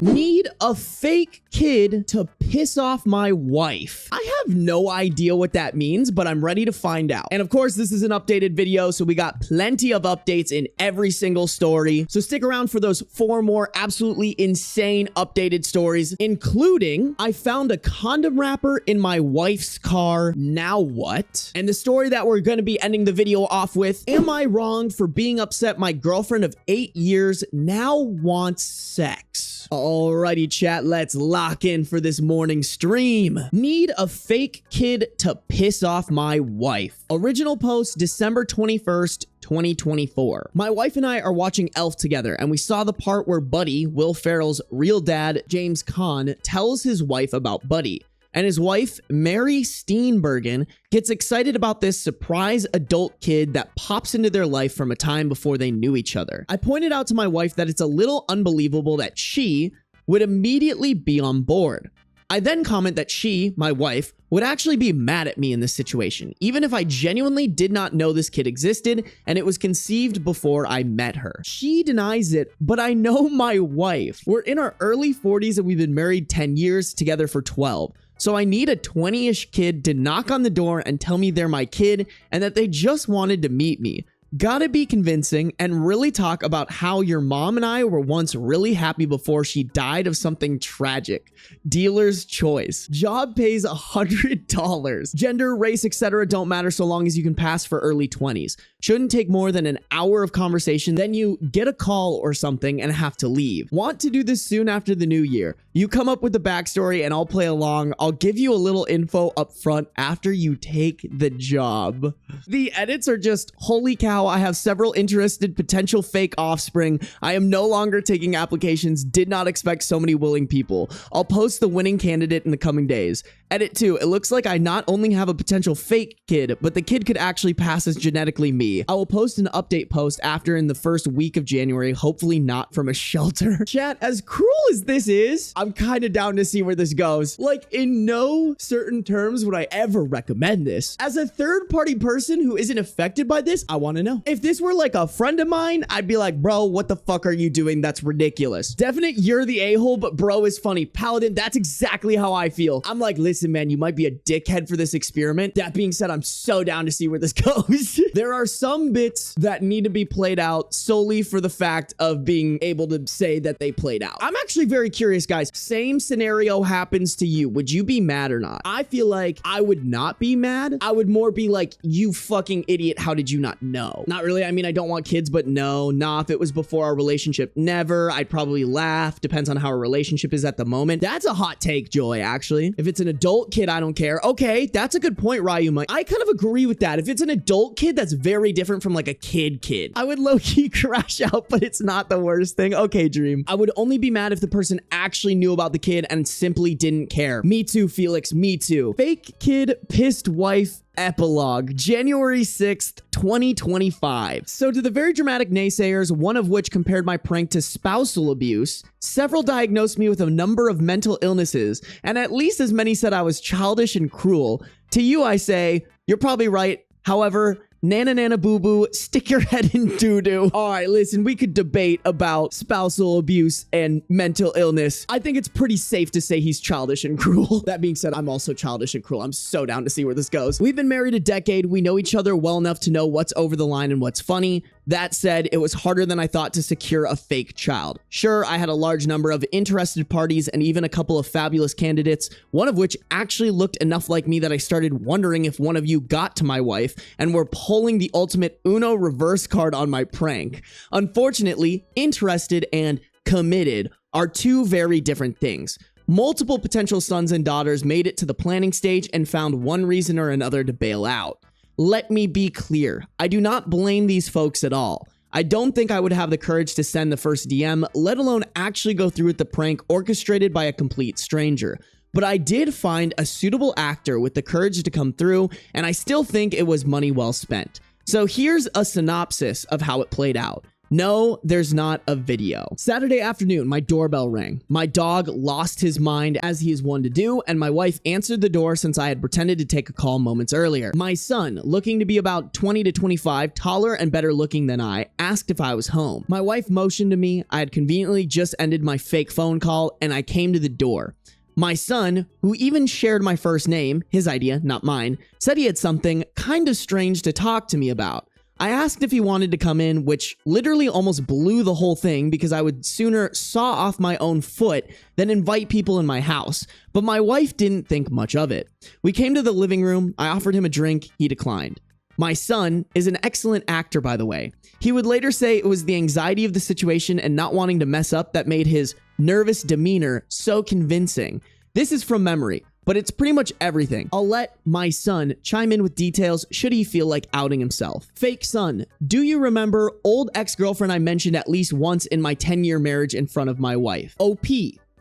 Need a fake kid to piss off my wife. I have no idea what that means, but I'm ready to find out. And of course, this is an updated video, so we got plenty of updates in every single story. So stick around for those 4 more absolutely insane updated stories, including I found a condom wrapper in my wife's car. Now what? And the story that we're going to be ending the video off with, am I wrong for being upset my girlfriend of 8 years now wants sex? Alrighty, chat, let's lock in for this morning stream. Need a fake kid to piss off my wife. Original post December 21st, 2024. My wife and I are watching Elf together, and we saw the part where Buddy, Will Ferrell's real dad, James Caan, tells his wife about Buddy. And his wife, Mary Steenburgen, gets excited about this surprise adult kid that pops into their life from a time before they knew each other. I pointed out to my wife that it's a little unbelievable that she would immediately be on board. I then comment that she, my wife, would actually be mad at me in this situation, even if I genuinely did not know this kid existed and it was conceived before I met her. She denies it, but I know my wife. We're in our early 40s and we've been married 10 years, together for 12. So I need a 20-ish kid to knock on the door and tell me they're my kid and that they just wanted to meet me. Gotta be convincing and really talk about how your mom and I were once really happy before she died of something tragic. Dealer's choice. Job pays $100. Gender, race, etc. don't matter so long as you can pass for early 20s. Shouldn't take more than an hour of conversation, then you get a call or something and have to leave. Want to do this soon after the new year. You come up with the backstory and I'll play along. I'll give you a little info up front after you take the job. The edits are just, holy cow, I have several interested potential fake offspring. I am no longer taking applications. Did not expect so many willing people. I'll post the winning candidate in the coming days. Edit 2, it looks like I not only have a potential fake kid, but the kid could actually pass as genetically me. I will post an update post after in the first week of January, hopefully not from a shelter. Chat, as cruel as this is, I'm kind of down to see where this goes. Like, in no certain terms would I ever recommend this. As a third-party person who isn't affected by this, I want to know. If this were like a friend of mine, I'd be like, bro, what the fuck are you doing? That's ridiculous. Definite, you're the a-hole, but bro is funny. Paladin, that's exactly how I feel. I'm like, listen, man, you might be a dickhead for this experiment. That being said, I'm so down to see where this goes. There are some bits that need to be played out solely for the fact of being able to say that they played out. I'm actually very curious, guys. Same scenario happens to you. Would you be mad or not? I feel like I would not be mad. I would more be like, you fucking idiot. How did you not know? Not really. I mean, I don't want kids, but no. Nah, if it was before our relationship, never. I'd probably laugh. Depends on how our relationship is at the moment. That's a hot take, Joy, actually. If it's an adult kid, I don't care. Okay, that's a good point, Ryuma. I kind of agree with that. If it's an adult kid, that's very different from like a kid. I would low-key crash out, but it's not the worst thing. Okay, Dream. I would only be mad if the person actually knew about the kid and simply didn't care. Me too, Felix. Me too. Fake kid pissed wife. Epilogue, January 6th, 2025. So to the very dramatic naysayers, one of which compared my prank to spousal abuse, several diagnosed me with a number of mental illnesses, and at least as many said I was childish and cruel. To you, I say, you're probably right. However, Nana Nana Boo Boo, stick your head in doo-doo. All right, listen, we could debate about spousal abuse and mental illness. I think it's pretty safe to say he's childish and cruel. That being said, I'm also childish and cruel. I'm so down to see where this goes. We've been married a decade. We know each other well enough to know what's over the line and what's funny. That said, it was harder than I thought to secure a fake child. Sure, I had a large number of interested parties and even a couple of fabulous candidates, one of which actually looked enough like me that I started wondering if one of you got to my wife and were pulling the ultimate Uno reverse card on my prank. Unfortunately, interested and committed are two very different things. Multiple potential sons and daughters made it to the planning stage and found one reason or another to bail out. Let me be clear. I do not blame these folks at all. I don't think I would have the courage to send the first DM, let alone actually go through with the prank orchestrated by a complete stranger. But I did find a suitable actor with the courage to come through, and I still think it was money well spent. So here's a synopsis of how it played out. No, there's not a video. Saturday afternoon, my doorbell rang. My dog lost his mind as he is one to do, and my wife answered the door since I had pretended to take a call moments earlier. My son, looking to be about 20 to 25, taller and better looking than I, asked if I was home. My wife motioned to me. I had conveniently just ended my fake phone call, and I came to the door. My son, who even shared my first name, his idea, not mine, said he had something kind of strange to talk to me about. I asked if he wanted to come in, which literally almost blew the whole thing because I would sooner saw off my own foot than invite people in my house. But my wife didn't think much of it. We came to the living room. I offered him a drink. He declined. My son is an excellent actor, by the way. He would later say it was the anxiety of the situation and not wanting to mess up that made his nervous demeanor so convincing. This is from memory, but it's pretty much everything. I'll let my son chime in with details should he feel like outing himself. Fake son, do you remember old ex-girlfriend I mentioned at least once in my 10-year marriage in front of my wife? OP,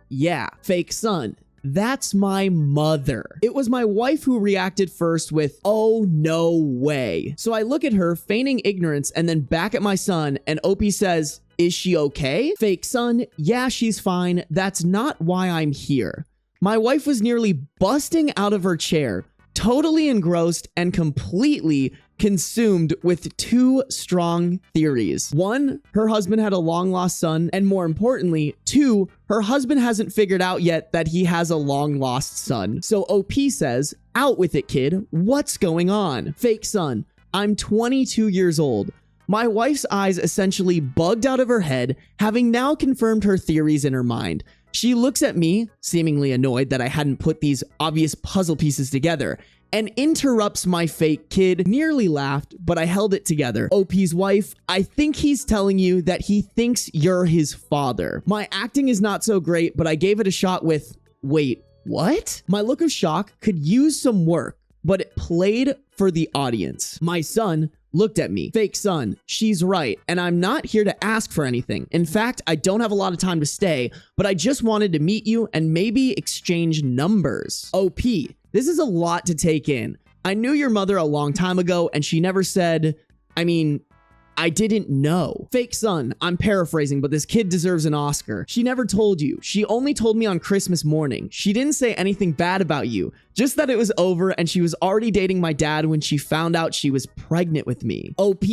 yeah. Fake son, that's my mother. It was my wife who reacted first with, oh, no way. So I look at her, feigning ignorance, and then back at my son, and OP says, is she okay? Fake son, yeah, she's fine. That's not why I'm here. My wife was nearly busting out of her chair, totally engrossed and completely consumed with two strong theories. One, her husband had a long-lost son, and more importantly, two, her husband hasn't figured out yet that he has a long-lost son. So OP says, out with it, kid. What's going on? Fake son, I'm 22 years old. My wife's eyes essentially bugged out of her head, having now confirmed her theories in her mind. She looks at me, seemingly annoyed that I hadn't put these obvious puzzle pieces together, and interrupts my fake kid. Nearly laughed, but I held it together. OP's wife, I think he's telling you that he thinks you're his father. My acting is not so great, but I gave it a shot with, wait, what? My look of shock could use some work, but it played for the audience. My son looked at me. Fake son, she's right, and I'm not here to ask for anything. In fact, I don't have a lot of time to stay, but I just wanted to meet you and maybe exchange numbers. OP, this is a lot to take in. I knew your mother a long time ago, and she never said, I didn't know. Fake son, I'm paraphrasing, but this kid deserves an Oscar. She never told you. She only told me on Christmas morning. She didn't say anything bad about you, just that it was over and she was already dating my dad when she found out she was pregnant with me. OP,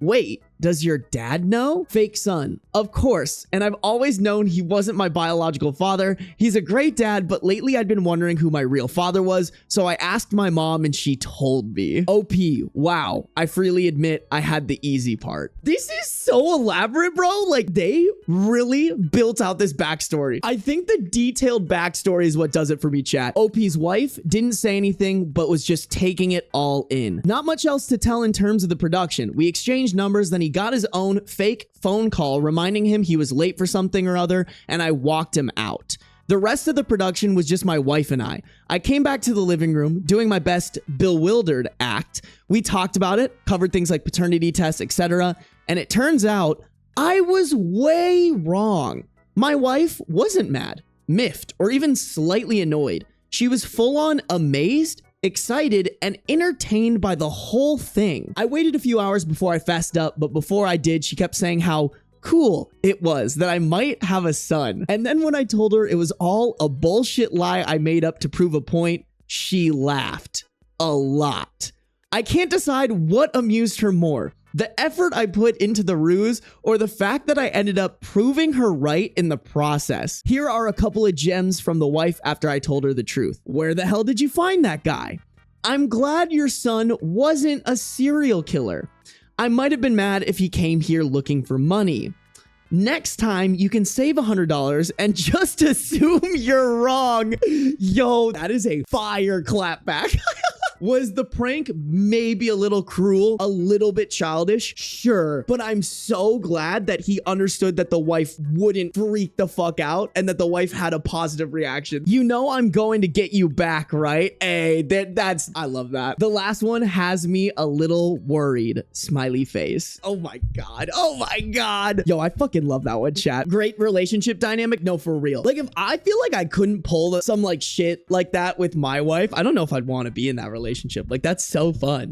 wait, does your dad know? Fake son, of course, and I've always known he wasn't my biological father. He's a great dad, but lately I'd been wondering who my real father was, so I asked my mom and she told me. OP, wow, I freely admit I had the easy part. This is so elaborate, bro. Like, they really built out this backstory. I think the detailed backstory is what does it for me, chat. OP's wife didn't say anything, but was just taking it all in. Not much else to tell in terms of the production. We exchanged numbers, then he got his own fake phone call reminding him he was late for something or other, and I walked him out. The rest of the production was just my wife and I. I came back to the living room, doing my best bewildered act. We talked about it, covered things like paternity tests, etc., and it turns out I was way wrong. My wife wasn't mad, miffed, or even slightly annoyed. She was full-on amazed, excited, and entertained by the whole thing. I waited a few hours before I fessed up, but before I did, she kept saying how cool it was that I might have a son. And then when I told her it was all a bullshit lie I made up to prove a point, she laughed a lot. I can't decide what amused her more, the effort I put into the ruse or the fact that I ended up proving her right in the process. Here are a couple of gems from the wife after I told her the truth. Where the hell did you find that guy? I'm glad your son wasn't a serial killer. I might have been mad if he came here looking for money. Next time, you can save $100 and just assume you're wrong. Yo, that is a fire clapback. Was the prank maybe a little cruel, a little bit childish? Sure, but I'm so glad that he understood that the wife wouldn't freak the fuck out and that the wife had a positive reaction. You know I'm going to get you back, right? Hey, I love that. The last one has me a little worried. Smiley face. Oh my God. Oh my God. Yo, I fucking love that one, chat. Great relationship dynamic. No, for real. Like, if I feel like I couldn't pull some like shit like that with my wife, I don't know if I'd want to be in that relationship. Like, that's so fun.